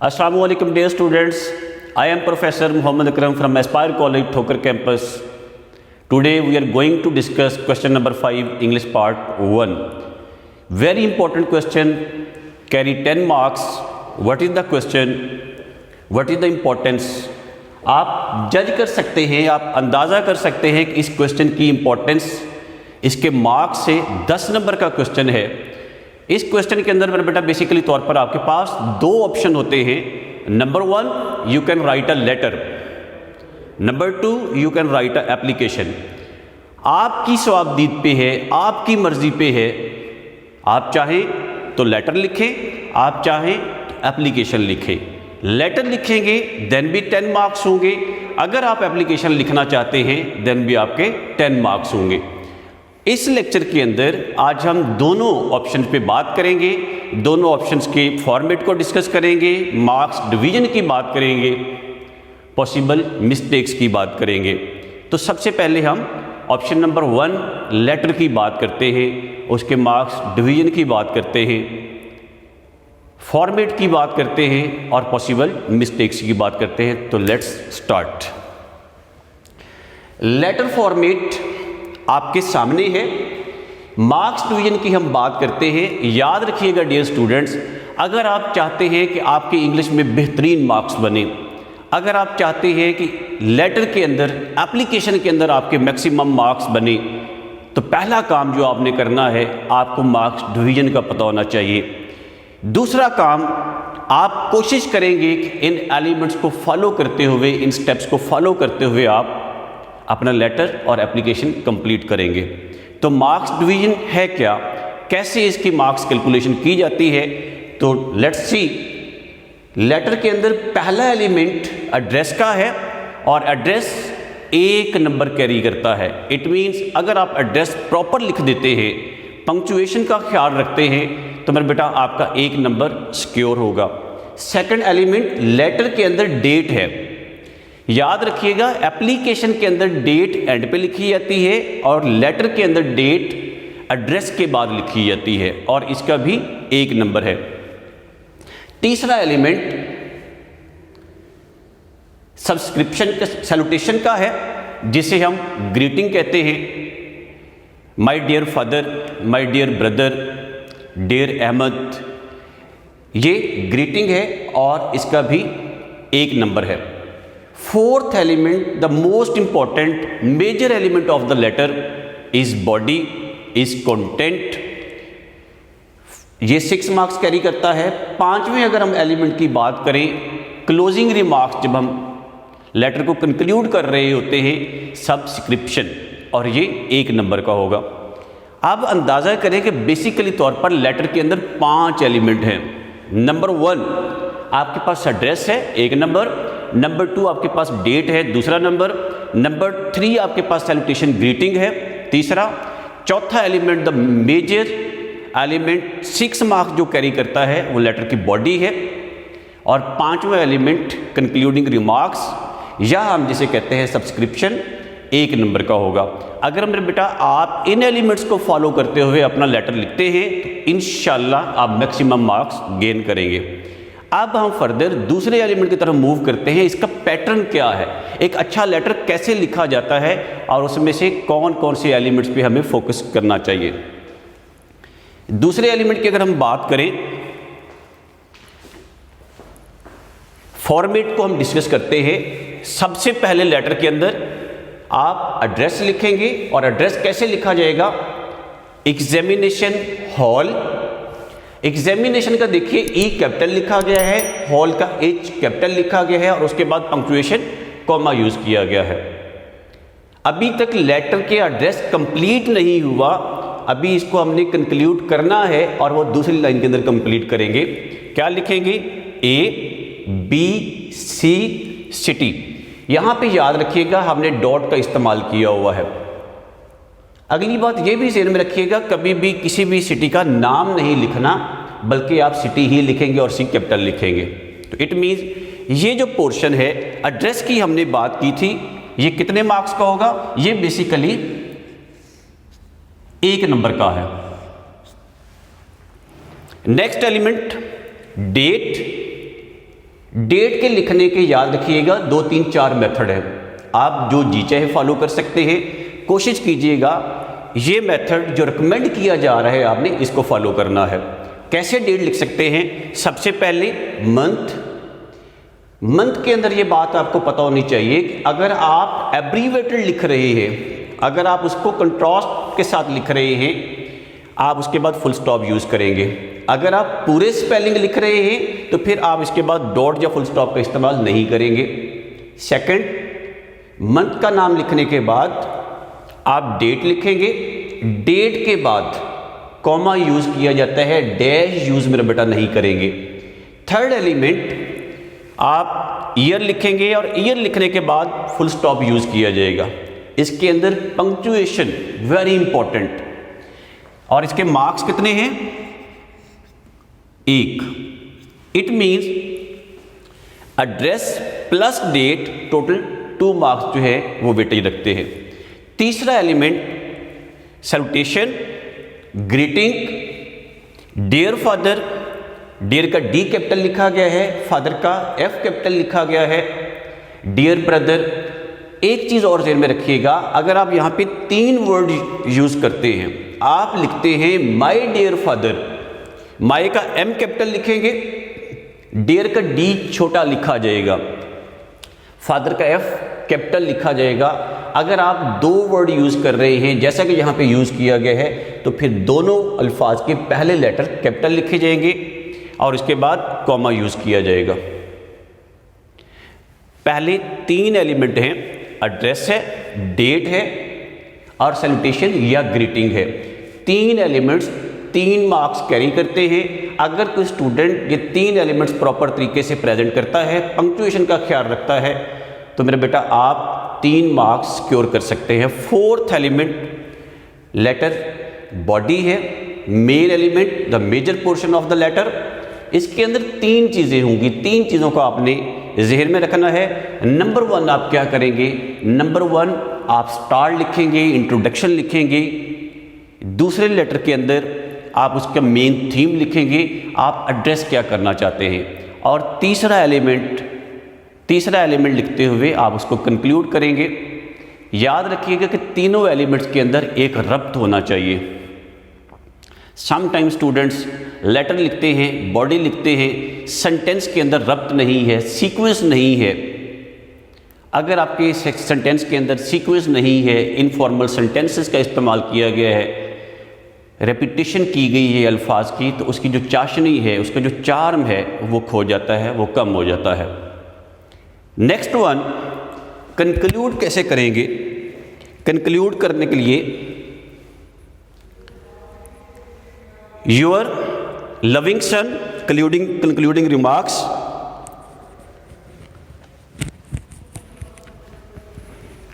Assalamualaikum dear students, I am Professor Muhammad Akram from Aspire College Thokar campus. Today we are going to discuss question number 5 English part 1. Very important question, carry 10 marks. What is the question? What is the importance? आप जज कर सकते हैं, आप अंदाज़ा कर सकते हैं कि इस क्वेश्चन की इम्पोर्टेंस, इसके मार्क्स से 10 नंबर का क्वेश्चन है। इस क्वेश्चन के अंदर मेरे बेटा बेसिकली तौर पर आपके पास दो ऑप्शन होते हैं। Number 1 you can write a letter, number 2 you can write a application. आपकी स्वाबदीद पे है, आपकी मर्जी पे है। आप चाहें तो लेटर लिखें, आप चाहें तो एप्लीकेशन लिखें। लेटर लिखेंगे देन भी 10 मार्क्स होंगे, अगर आप एप्लीकेशन लिखना चाहते हैं देन भी आपके 10 मार्क्स होंगे। इस लेक्चर के अंदर आज हम दोनों ऑप्शन पे बात करेंगे, दोनों ऑप्शंस के फॉर्मेट को डिस्कस करेंगे, मार्क्स डिवीजन की बात करेंगे, पॉसिबल मिस्टेक्स की बात करेंगे। तो सबसे पहले हम ऑप्शन नंबर 1 लेटर की बात करते हैं, उसके मार्क्स डिवीजन की बात करते हैं, फॉर्मेट की बात करते हैं और पॉसिबल मिस्टेक्स की बात करते हैं। तो लेट्स स्टार्ट। लेटर फॉर्मेट आपके सामने है। मार्क्स डिवीजन की हम बात करते हैं। याद रखिएगा डियर स्टूडेंट्स, अगर आप चाहते हैं कि आपके इंग्लिश में बेहतरीन मार्क्स बने, अगर आप चाहते हैं कि लेटर के अंदर, एप्लीकेशन के अंदर आपके मैक्सिमम मार्क्स बने, तो पहला काम जो आपने करना है, आपको मार्क्स डिवीजन का पता होना चाहिए। दूसरा काम, आप कोशिश करेंगे कि इन एलिमेंट्स को फॉलो करते हुए, इन स्टेप्स को फॉलो करते हुए आप अपना लेटर और एप्लीकेशन कंप्लीट करेंगे। तो मार्क्स डिवीजन है क्या, कैसे इसकी मार्क्स कैलकुलेशन की जाती है, तो लेट्स सी। लेटर के अंदर पहला एलिमेंट एड्रेस का है और एड्रेस 1 नंबर कैरी करता है। इट मीन्स अगर आप एड्रेस प्रॉपर लिख देते हैं, पंक्चुएशन का ख्याल रखते हैं, तो मेरा बेटा आपका 1 नंबर सिक्योर होगा। सेकंड एलिमेंट लेटर के अंदर डेट है। याद रखिएगा, एप्लीकेशन के अंदर डेट एंड पे लिखी जाती है और लेटर के अंदर डेट एड्रेस के बाद लिखी जाती है और इसका भी 1 नंबर है। तीसरा एलिमेंट सब्सक्रिप्शन का, सैल्यूटेशन का है, जिसे हम ग्रीटिंग कहते हैं। My dear father, my dear brother, dear Ahmad, ये ग्रीटिंग है और इसका भी 1 नंबर है। Fourth element, the most important major element of the letter is body, is content. ये 6 मार्क्स कैरी करता है। 5वें अगर हम एलिमेंट की बात करें, क्लोजिंग रिमार्क्स, जब हम लेटर को कंक्लूड कर रहे होते हैं, सब्सक्रिप्शन, और ये 1 नंबर का होगा। अब अंदाज़ा करें कि बेसिकली तौर पर लेटर के अंदर 5 एलिमेंट हैं। नंबर 1 आपके पास एड्रेस है, 1 नंबर। नंबर 2 आपके पास डेट है, दूसरा नंबर। नंबर 3 आपके पास सैल्यूटेशन ग्रीटिंग है, तीसरा। चौथा element, the major element 6 marks जो कैरी करता है, वो लेटर की बॉडी है। और 5वां एलिमेंट कंक्लूडिंग रिमार्क्स, या हम जिसे कहते हैं सब्सक्रिप्शन, 1 नंबर का होगा। अगर मेरे बेटा आप इन एलिमेंट्स को फॉलो करते हुए अपना लेटर लिखते हैं तो इंशाल्लाह आप मैक्सिमम मार्क्स गेन करेंगे। अब हम फर्दर दूसरे एलिमेंट की तरफ मूव करते हैं। इसका पैटर्न क्या है, एक अच्छा लेटर कैसे लिखा जाता है और उसमें से कौन कौन से एलिमेंट्स पे हमें फोकस करना चाहिए। दूसरे एलिमेंट की अगर हम बात करें, फॉर्मेट को हम डिस्कस करते हैं। सबसे पहले लेटर के अंदर आप एड्रेस लिखेंगे और एड्रेस कैसे लिखा जाएगा, एग्जामिनेशन हॉल। एग्जामिनेशन का देखिए ई कैपिटल लिखा गया है, हॉल का H कैपिटल लिखा गया है और उसके बाद पंक्चुएशन कॉमा यूज किया गया है। अभी तक लेटर के एड्रेस कंप्लीट नहीं हुआ, अभी इसको हमने कंक्लूड करना है और वो दूसरी लाइन के अंदर कंप्लीट करेंगे। क्या लिखेंगे, ABC सिटी। यहां पे याद रखिएगा हमने डॉट का इस्तेमाल किया हुआ है। अगली बात ये भी ज़हन में रखिएगा, कभी भी किसी भी सिटी का नाम नहीं लिखना, बल्कि आप सिटी ही लिखेंगे और C कैपिटल लिखेंगे। तो इट मीन्स ये जो पोर्शन है एड्रेस की हमने बात की थी, ये कितने मार्क्स का होगा, ये बेसिकली 1 नंबर का है। नेक्स्ट एलिमेंट डेट, डेट के लिखने के याद रखिएगा 2 3 4 मेथड है, आप जो जी चाहे फॉलो कर सकते हैं। कोशिश कीजिएगा ये मेथड जो रिकमेंड किया जा रहा है आपने इसको फॉलो करना है। कैसे डेट लिख सकते हैं? सबसे पहले मंथ के अंदर ये बात आपको पता होनी चाहिए कि अगर आप एब्रीवेटेड लिख रहे हैं, अगर आप उसको कंट्रास्ट के साथ लिख रहे हैं, आप उसके बाद फुल स्टॉप यूज़ करेंगे। अगर आप पूरे स्पेलिंग लिख रहे हैं तो फिर आप इसके बाद डॉट या फुल स्टॉप का इस्तेमाल नहीं करेंगे। सेकंड, मंथ का नाम लिखने के बाद आप डेट लिखेंगे, डेट के बाद कॉमा यूज़ किया जाता है, डैश यूज़ मेरा बेटा नहीं करेंगे। थर्ड एलिमेंट, आप ईयर लिखेंगे और ईयर लिखने के बाद फुल स्टॉप यूज़ किया जाएगा। इसके अंदर पंक्चुएशन वेरी इंपॉर्टेंट, और इसके मार्क्स कितने हैं? 1। It means address plus date total 2 marks जो है वो वेटेज रखते हैं। तीसरा element salutation, greeting, dear father, dear का डी कैपिटल लिखा गया है, फादर का एफ कैपिटल लिखा गया है, डियर ब्रदर। एक चीज़ और ध्यान में रखिएगा, अगर आप यहाँ पे 3 वर्ड यूज़ करते हैं, आप लिखते हैं माय डियर फादर, माय का एम कैपिटल लिखेंगे, डियर का डी छोटा लिखा जाएगा, फादर का एफ कैपिटल लिखा जाएगा। अगर आप 2 वर्ड यूज़ कर रहे हैं जैसा कि यहाँ पे यूज़ किया गया है, तो फिर दोनों अल्फाज के पहले लेटर कैपिटल लिखे जाएंगे और इसके बाद कॉमा यूज़ किया जाएगा। पहले 3 एलिमेंट हैं, एड्रेस है, डेट है और सैल्यूटेशन या ग्रीटिंग है। 3 एलिमेंट्स 3 मार्क्स कैरी करते हैं। अगर कोई स्टूडेंट ये 3 एलिमेंट्स प्रॉपर तरीके से प्रेजेंट करता है, पंक्चुएशन का ख्याल रखता है, तो मेरा बेटा आप 3 मार्क्स सिक्योर कर सकते हैं। 4th एलिमेंट लेटर बॉडी है, main element the major portion of the letter. इसके अंदर 3 चीज़ें होंगी, 3 चीज़ों को आपने जहन में रखना है। नंबर 1 आप क्या करेंगे? नंबर 1 आप स्टार लिखेंगे, इंट्रोडक्शन लिखेंगे। दूसरे लेटर के अंदर आप उसका मेन थीम लिखेंगे, आप एड्रेस क्या करना चाहते हैं। और तीसरा एलिमेंट लिखते हुए आप उसको कंक्लूड करेंगे। याद रखिएगा कि तीनों एलिमेंट्स के अंदर एक रब्त होना चाहिए। समटाइम स्टूडेंट्स लेटर लिखते हैं, बॉडी लिखते हैं, सेंटेंस के अंदर रब्त नहीं है, सीक्वेंस नहीं है। अगर आपके सेंटेंस के अंदर सीक्वेंस नहीं है, इनफॉर्मल सेंटेंसेस का इस्तेमाल किया गया है, रेपिटेशन की गई है अल्फाज की, तो उसकी जो चाशनी है, उसका जो चार्म है वो खो जाता है, वो कम हो जाता है। नेक्स्ट वन, कंक्लूड कैसे करेंगे? कंक्लूड करने के लिए your loving son concluding remarks,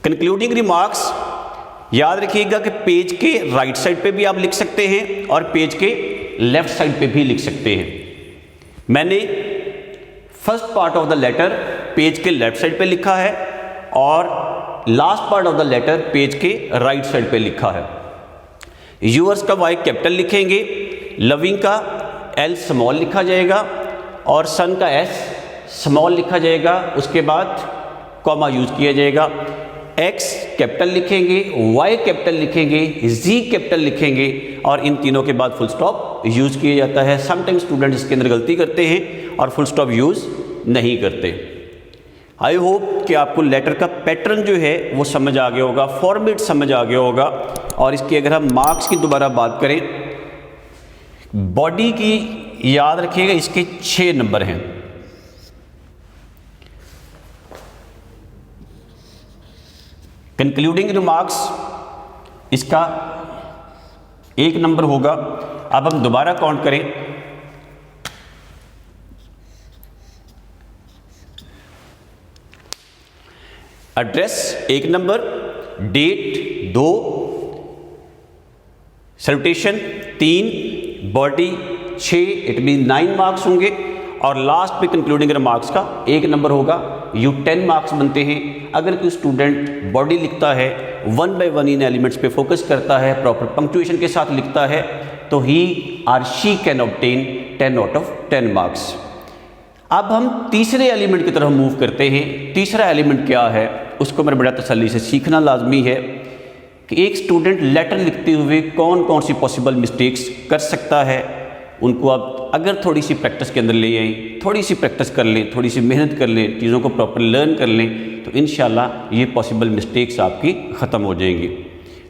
concluding remarks याद रखिएगा कि पेज के राइट साइड पे भी आप लिख सकते हैं और पेज के लेफ्ट साइड पे भी लिख सकते हैं। मैंने first part of the letter page के लेफ्ट साइड पे लिखा है और last part of the letter page के राइट साइड पे लिखा है। यूअर्स का वाई कैपिटल लिखेंगे, लविंग का एल स्मॉल लिखा जाएगा और सन का एस स्मॉल लिखा जाएगा। उसके बाद कॉमा यूज किया जाएगा। एक्स कैपिटल लिखेंगे, वाई कैपिटल लिखेंगे, जी कैपिटल लिखेंगे और इन तीनों के बाद फुल स्टॉप यूज किया जाता है। समटाइम्स स्टूडेंट इसके अंदर गलती करते हैं और फुल स्टॉप यूज नहीं करते। आई होप कि आपको लेटर का पैटर्न जो है वो समझ आ गया होगा, फॉर्मेट समझ आ गया होगा। और इसकी अगर हम मार्क्स की दोबारा बात करें, बॉडी की याद रखिएगा इसके 6 नंबर हैं। कंक्लूडिंग रिमार्क्स इसका 1 नंबर होगा। अब हम दोबारा काउंट करें, address 1 number, date 2, salutation 3, body 6, it mean 9 marks होंगे और लास्ट पे कंक्लूडिंग रिमार्क्स का 1 नंबर होगा। यू 10 मार्क्स बनते हैं। अगर कोई स्टूडेंट बॉडी लिखता है, 1 बाय 1 इन एलिमेंट्स पे फोकस करता है, प्रॉपर पंक्चुएशन के साथ लिखता है, तो ही और she can obtain 10 out of 10 marks. अब हम तीसरे एलिमेंट की तरफ मूव करते हैं। तीसरा एलिमेंट क्या है उसको मेरे बड़ा तसल्ली से सीखना लाजमी है कि एक स्टूडेंट लेटर लिखते हुए कौन कौन सी पॉसिबल मिस्टेक्स कर सकता है। उनको आप अगर थोड़ी सी प्रैक्टिस के अंदर ले आएँ, थोड़ी सी प्रैक्टिस कर लें, थोड़ी सी मेहनत कर लें, चीज़ों को प्रॉपर लर्न कर लें, तो इंशाल्लाह ये पॉसिबल मिस्टेक्स आपकी ख़त्म हो जाएंगी।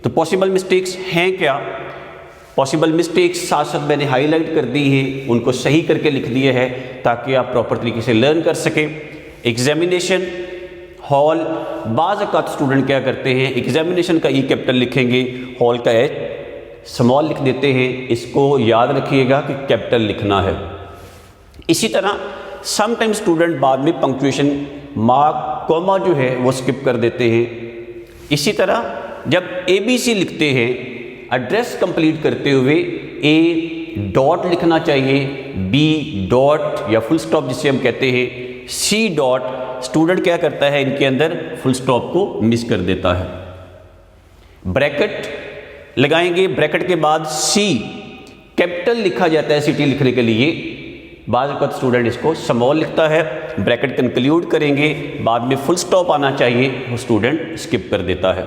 तो पॉसिबल मिस्टेक्स हैं क्या? पॉसिबल मिस्टेक्स साथ साथ मैंने हाईलाइट कर दी है, उनको सही करके लिख दिया है ताकि आप प्रॉपर तरीके से लर्न कर सकें। एग्जामिनेशन हॉल, बाज़ औक़ात स्टूडेंट क्या करते हैं, एग्जामिनेशन का ई कैपिटल लिखेंगे, हॉल का एच स्मॉल लिख देते हैं। इसको याद रखिएगा कि कैपिटल लिखना है। इसी तरह समटाइम स्टूडेंट बाद में पंक्चुएशन मार्क कॉमा जो है वो स्किप कर देते हैं। इसी तरह जब ABC लिखते हैं, एड्रेस कंप्लीट करते हुए A डॉट लिखना चाहिए, B डॉट या फुल स्टॉप जिसे हम कहते हैं, C डॉट स्टूडेंट क्या करता है इनके अंदर फुल स्टॉप को मिस कर देता है। ब्रैकेट लगाएंगे, ब्रैकेट के बाद C कैपिटल लिखा जाता है सिटी लिखने के लिए, बाद वक्त स्टूडेंट इसको स्मॉल लिखता है। ब्रैकेट कंक्लूड करेंगे, बाद में फुल स्टॉप आना चाहिए, वो स्टूडेंट स्किप कर देता है।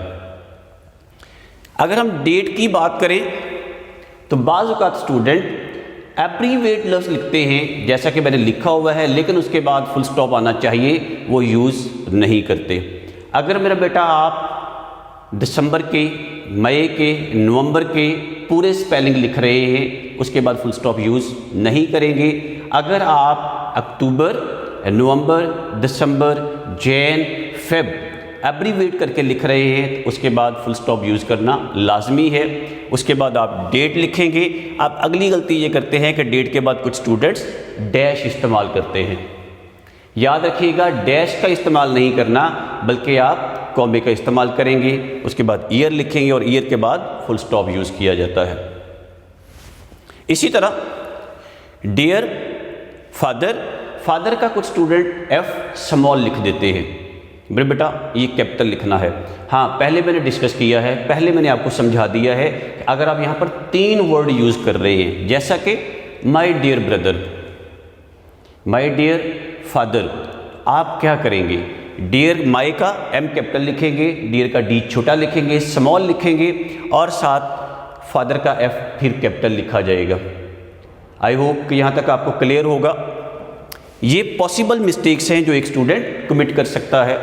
अगर हम डेट की बात करें तो बाज़ औक़ात स्टूडेंट एब्रीवेट लफ्ज़ लिखते हैं जैसा कि मैंने लिखा हुआ है, लेकिन उसके बाद फुल स्टॉप आना चाहिए, वो यूज़ नहीं करते। अगर मेरा बेटा आप दिसंबर के, मई के, नवंबर के पूरे स्पेलिंग लिख रहे हैं, उसके बाद फुल स्टॉप यूज़ नहीं करेंगे। अगर आप अक्टूबर, नवंबर, दिसंबर, जैन, फेब एब्रीवेट करके लिख रहे हैं तो उसके बाद फुल स्टॉप यूज़ करना लाजमी है। उसके बाद आप डेट लिखेंगे। आप अगली गलती ये करते हैं कि डेट के बाद कुछ स्टूडेंट्स डैश इस्तेमाल करते हैं। याद रखिएगा, डैश का इस्तेमाल नहीं करना, बल्कि आप कॉमे का इस्तेमाल करेंगे। उसके बाद ईयर लिखेंगे और ईयर के बाद फुल स्टॉप यूज़ किया जाता है। इसी तरह डियर फादर, फादर का कुछ स्टूडेंट F स्मॉल लिख देते हैं। मेरे बेटा ये कैपिटल लिखना है। हाँ, पहले मैंने डिस्कस किया है, पहले मैंने आपको समझा दिया है कि अगर आप यहाँ पर 3 वर्ड यूज़ कर रहे हैं, जैसा कि my dear brother, my dear father, आप क्या करेंगे, डियर माई का M कैपिटल लिखेंगे, डियर का D छोटा लिखेंगे, स्मॉल लिखेंगे और साथ फादर का F फिर कैपिटल लिखा जाएगा। आई होप कि यहाँ तक आपको क्लियर होगा। ये पॉसिबल मिस्टेक्स हैं जो एक स्टूडेंट कमिट कर सकता है।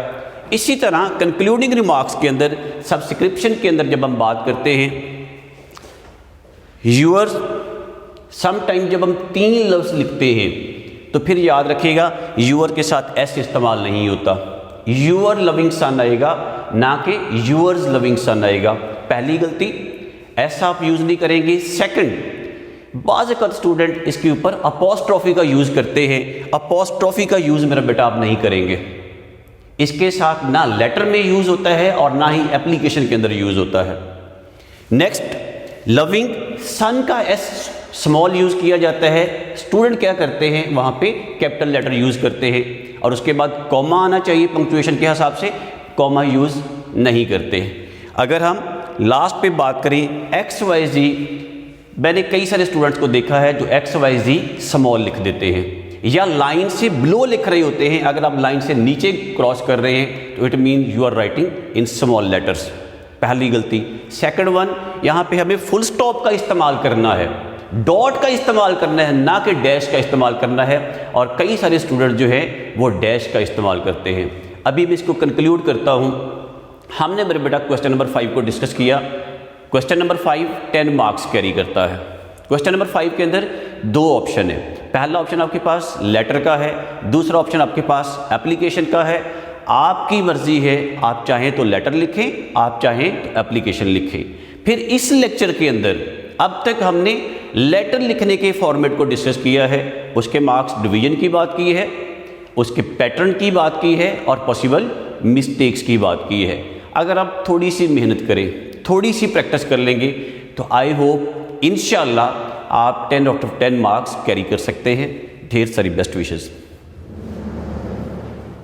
इसी तरह कंक्लूडिंग रिमार्क्स के अंदर, सब्सक्रिप्शन के अंदर जब हम बात करते हैं, यूअर्स, समटाइम जब हम 3 लफ्ज़ लिखते हैं तो फिर याद रखिएगा यूअर के साथ S इस्तेमाल नहीं होता, यूअर लविंग सन आएगा, ना कि यूअर्स लविंग सन आएगा। पहली गलती, S आप यूज़ नहीं करेंगे। सेकंड, बाज़ औक़ात स्टूडेंट इसके ऊपर अपॉस्ट्रोफी का यूज़ करते हैं। अपॉस्ट्रोफी का यूज़ मेरा बेटा आप नहीं करेंगे। इसके साथ ना लेटर में यूज़ होता है और ना ही एप्लीकेशन के अंदर यूज़ होता है। नेक्स्ट, लविंग सन का S स्मॉल यूज़ किया जाता है। स्टूडेंट क्या करते हैं, वहाँ पे कैपिटल लेटर यूज़ करते हैं और उसके बाद कॉमा आना चाहिए पंक्चुएशन के हिसाब से, कॉमा यूज़ नहीं करते। अगर हम लास्ट पे बात करें XYZ, मैंने कई सारे स्टूडेंट्स को देखा है जो XYZ स्मॉल लिख देते हैं या लाइन से बिलो लिख रहे होते हैं। अगर आप लाइन से नीचे क्रॉस कर रहे हैं तो it mean you are writing in small letters. पहली गलती। सेकंड वन, यहाँ पे हमें फुल स्टॉप का इस्तेमाल करना है, डॉट का इस्तेमाल करना है, ना कि डैश का इस्तेमाल करना है। और कई सारे स्टूडेंट जो है वो डैश का इस्तेमाल करते हैं। अभी मैं इसको कंक्लूड करता हूँ। हमने मेरे बेटा क्वेश्चन नंबर 5 को डिस्कस किया। क्वेश्चन नंबर 5 10 मार्क्स कैरी करता है। क्वेश्चन नंबर 5 के अंदर 2 ऑप्शन है। पहला ऑप्शन आपके पास लेटर का है, दूसरा ऑप्शन आपके पास एप्लीकेशन का है। आपकी मर्जी है, आप चाहें तो लेटर लिखें, आप चाहें तो एप्लीकेशन लिखें। फिर इस लेक्चर के अंदर अब तक हमने लेटर लिखने के फॉर्मेट को डिस्कस किया है, उसके मार्क्स डिवीजन की बात की है, उसके पैटर्न की बात की है और पॉसिबल मिस्टेक्स की बात की है। अगर आप थोड़ी सी मेहनत करें, थोड़ी सी प्रैक्टिस कर लेंगे तो आई होप इंशाल्लाह आप 10 आउट ऑफ 10 मार्क्स कैरी कर सकते हैं। ढेर सारी बेस्ट विशेज़।